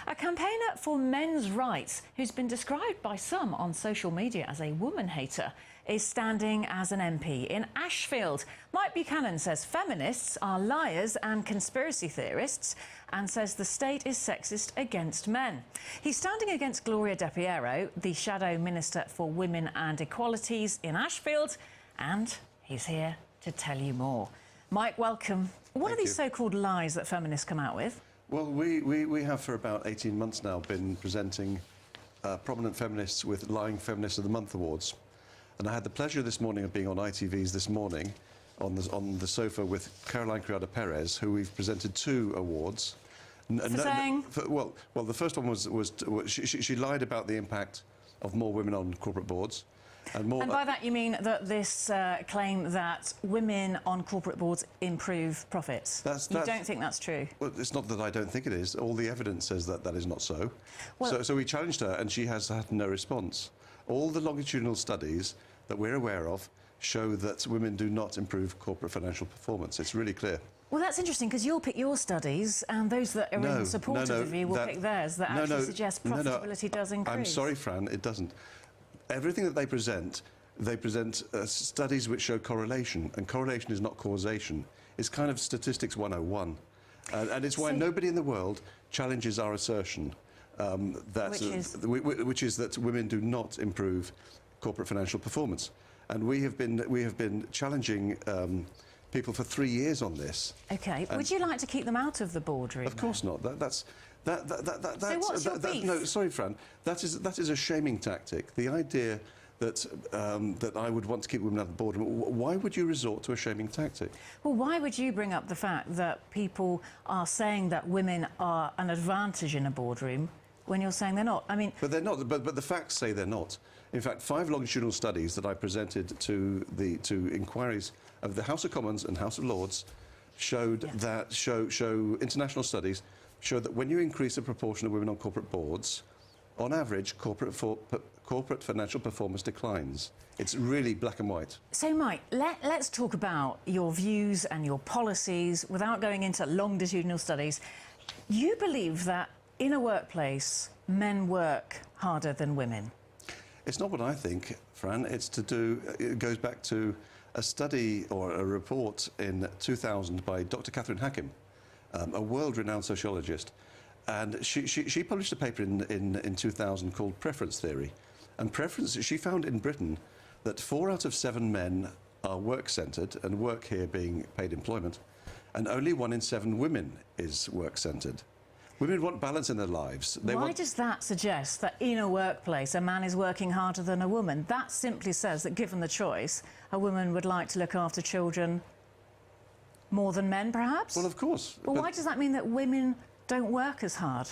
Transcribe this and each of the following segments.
A campaigner for men's rights, who's been described by some on social media as a woman hater, is standing as an MP in Ashfield. Mike Buchanan says feminists are liars and conspiracy theorists and says the state is sexist against men. He's standing against Gloria De Piero, the Shadow Minister for Women and Equalities in Ashfield, and he's here to tell you more. Mike, welcome. What are these so-called lies that feminists come out with? Well, we have for about 18 months now been presenting prominent feminists with Lying Feminist of the Month awards. And I had the pleasure this morning of being on ITV's This Morning on the sofa with Caroline Criado-Perez, who we've presented 2 awards. Well, the first one was she lied about the impact of more women on corporate boards. And by that you mean that this claim that women on corporate boards improve profits? You don't think that's true? Well, it's not that I don't think it is. All the evidence says that that is not so. Well, so we challenged her and she has had no response. All the longitudinal studies that we're aware of show that women do not improve corporate financial performance. It's really clear. Well, that's interesting, because you'll pick your studies and those that are in support of you will pick theirs that actually suggest profitability does increase. I'm sorry, Fran, it doesn't. Everything that they present studies which show correlation, and correlation is not causation. It's kind of statistics 101. And it's why nobody in the world challenges our assertion which is that women do not improve corporate financial performance. And we have been challenging people for 3 years on this. OK. Would you like to keep them out of the boardroom? Of course not. So what's your beef? No, sorry, Fran. That is a shaming tactic. The idea that that I would want to keep women out of the boardroom. Why would you resort to a shaming tactic? Well, why would you bring up the fact that people are saying that women are an advantage in a boardroom when you're saying they're not? I mean, but they're not. But the facts say they're not. In fact, 5 longitudinal studies that I presented to inquiries of the House of Commons and House of Lords showed that show international studies show that when you increase the proportion of women on corporate boards, on average, corporate financial performance declines. It's really black and white. So, Mike, let's talk about your views and your policies without going into longitudinal studies. You believe that in a workplace, men work harder than women? It's not what I think, Fran. It goes back to a study or a report in 2000 by Dr. Catherine Hackim, a world-renowned sociologist, and she published a paper in 2000 called Preference Theory. And she found in Britain that 4 out of 7 men are work-centred, and work here being paid employment, and only 1 in 7 women is work-centred. Women want balance in their lives. Why does that suggest that in a workplace a man is working harder than a woman? That simply says that, given the choice, a woman would like to look after children more than men, perhaps? Well, of course. Well, why does that mean that women don't work as hard?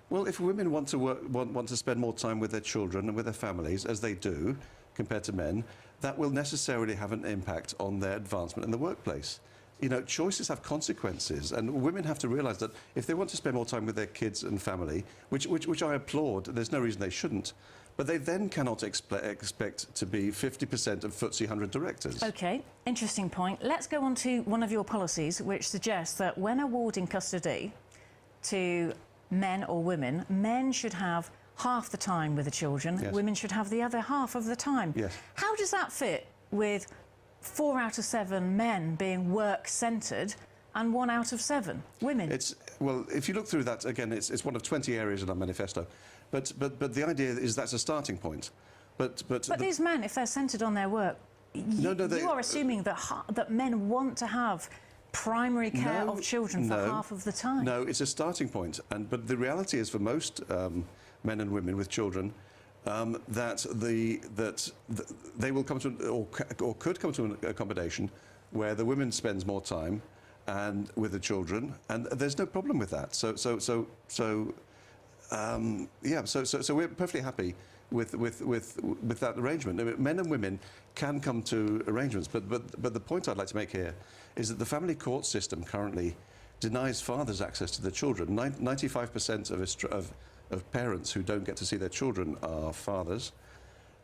Well, if women want to spend more time with their children and with their families, as they do, compared to men, that will necessarily have an impact on their advancement in the workplace. You know, choices have consequences, and women have to realise that if they want to spend more time with their kids and family, which I applaud, there's no reason they shouldn't, but they then cannot expect to be 50% of FTSE 100 directors. OK, interesting point. Let's go on to one of your policies, which suggests that when awarding custody to men or women, men should have half the time with the children, women should have the other half of the time. Yes. How does that fit with 4 out of 7 men being work-centred and 1 out of 7 women? Well, if you look through that, again, it's one of 20 areas in our manifesto. But the idea is that's a starting point. But these men, if they're centred on their work, you are assuming that men want to have primary care of children for half of the time. No, it's a starting point. But the reality is, for most men and women with children, that they will come to, or could come to an accommodation where the woman spends more time with the children, and there's no problem with that. So we're perfectly happy with that arrangement. I mean, men and women can come to arrangements, but the point I'd like to make here is that the family court system currently denies fathers access to their children. 95% of parents who don't get to see their children are fathers,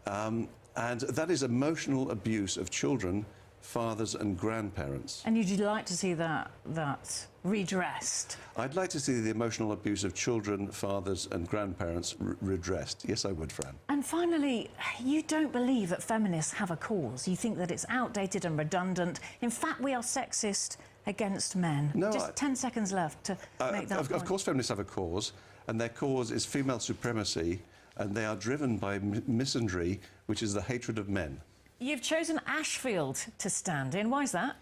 and that is emotional abuse of children fathers and grandparents. And you'd like to see that redressed? I'd like to see the emotional abuse of children, fathers and grandparents redressed. Yes, I would, Fran. And finally, you don't believe that feminists have a cause. You think that it's outdated and redundant. In fact, we are sexist against men. No, Just 10 seconds left to make that point. Of course feminists have a cause, and their cause is female supremacy, and they are driven by misandry, which is the hatred of men. You've chosen Ashfield to stand in. Why is that?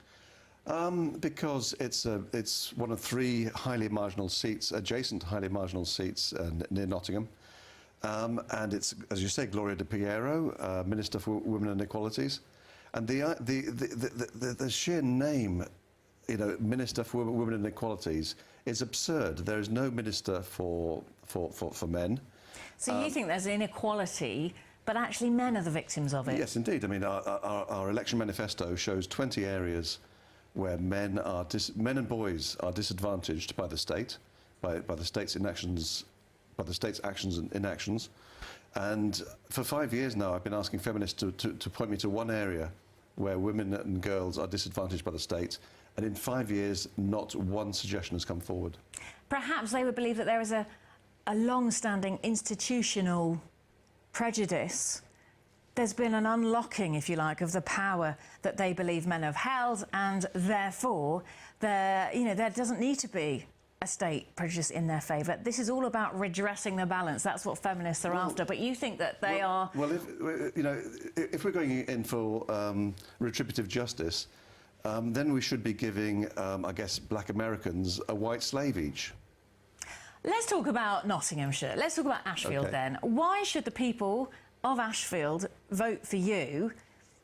Because it's one of 3 highly marginal seats, adjacent highly marginal seats near Nottingham. And it's, as you say, Gloria De Piero, Minister for Women and Equalities. And the sheer name, you know, Minister for Women and Equalities, is absurd. There is no minister for men. So you think there's inequality, but actually men are the victims of it? Yes, indeed. I mean, our election manifesto shows 20 areas where men and boys are disadvantaged by the state, by the state's inactions, by the state's actions and inactions. And for 5 years now, I've been asking feminists to point me to one area where women and girls are disadvantaged by the state. And in 5 years, not one suggestion has come forward. Perhaps they would believe that there is a long-standing institutional prejudice. There's been an unlocking, if you like, of the power that they believe men have held, and therefore there doesn't need to be a state prejudice in their favour. This is all about redressing the balance. That's what feminists are after. But you think that they are... Well, if we're going in for retributive justice, then we should be giving, I guess, black Americans a white slave each. Let's talk about Nottinghamshire. Let's talk about Ashfield then. Why should the people of Ashfield vote for you?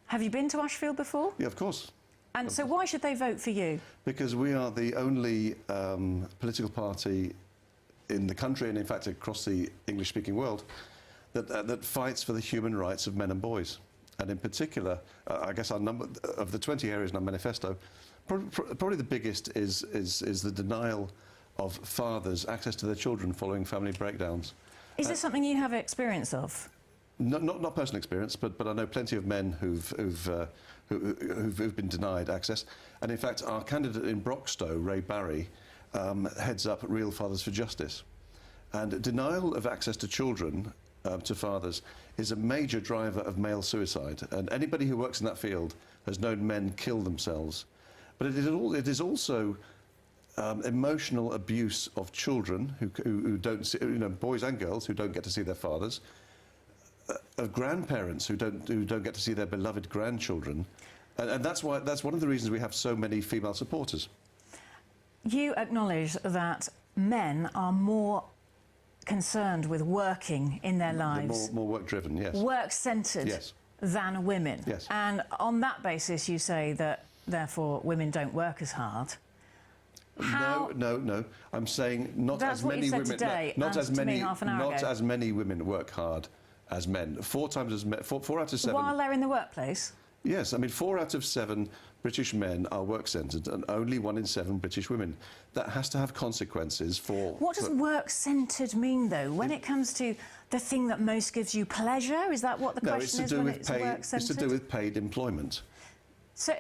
Have you been to Ashfield before? Yeah, of course. And so why should they vote for you? Because we are the only political party in the country, and in fact across the English-speaking world, that fights for the human rights of men and boys. And in particular, I guess our number of the 20 areas in our manifesto, probably the biggest is the denial of fathers access to their children following family breakdowns. Is this something you have experience of? Not personal experience, but I know plenty of men who've been denied access. And in fact, our candidate in Broxtowe, Ray Barry, heads up Real Fathers for Justice. And denial of access to children, to fathers, is a major driver of male suicide. And anybody who works in that field has known men kill themselves. But it is also emotional abuse of children who don't see, boys and girls who don't get to see their fathers, of grandparents who don't get to see their beloved grandchildren, and that's one of the reasons we have so many female supporters. You acknowledge that men are more concerned with working in their lives, more work-driven, yes, work-centred, yes, than women, yes. And on that basis, you say that therefore women don't work as hard. No. I'm saying not as many women. Today, not as many. Not ago. as many women work hard as men. 4 times as many. 4 out of 7. While they're in the workplace. Yes, I mean 4 out of 7 British men are work-centred, and only 1 in 7 British women. That has to have consequences for. What does work-centred mean, though? When it comes to the thing that most gives you pleasure, is that what the question is when it's work-centred? It's to do with paid employment. So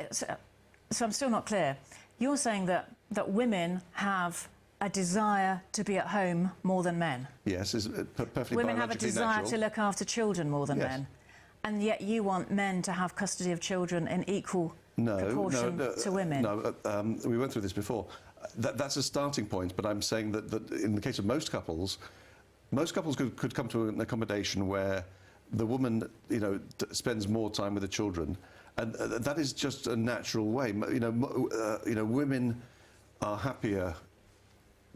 I'm still not clear. You're saying that women have a desire to be at home more than men? Yes, it's perfectly women have a desire natural. to look after children more than men? And yet you want men to have custody of children in equal proportion to women? No, we went through this before. That's a starting point, but I'm saying that in the case of most couples could come to an accommodation where the woman, spends more time with the children. And that is just a natural way. Women are happier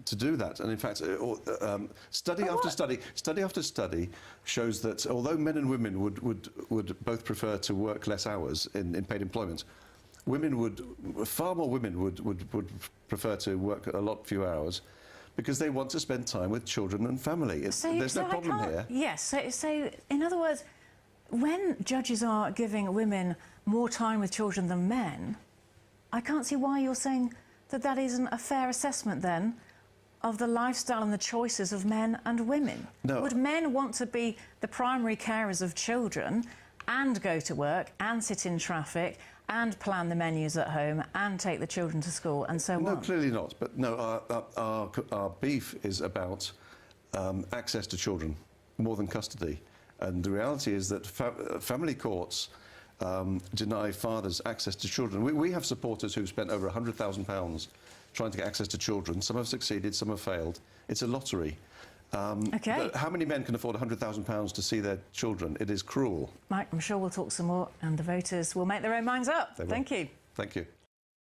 to do that. And in fact, study after study shows that although men and women would both prefer to work less hours in paid employment, far more women would prefer to work a lot fewer hours because they want to spend time with children and family. There's no problem here. Yes. So in other words, when judges are giving women more time with children than men, I can't see why you're saying that isn't a fair assessment then of the lifestyle and the choices of men and women. No. Would men want to be the primary carers of children and go to work and sit in traffic and plan the menus at home and take the children to school and so No, on? clearly not. But no, our beef is about access to children more than custody. And the reality is that family courts deny fathers access to children. We have supporters who've spent over £100,000 trying to get access to children. Some have succeeded, some have failed. It's a lottery. OK. How many men can afford £100,000 to see their children? It is cruel. Mike, I'm sure we'll talk some more and the voters will make their own minds up. Thank you. Thank you.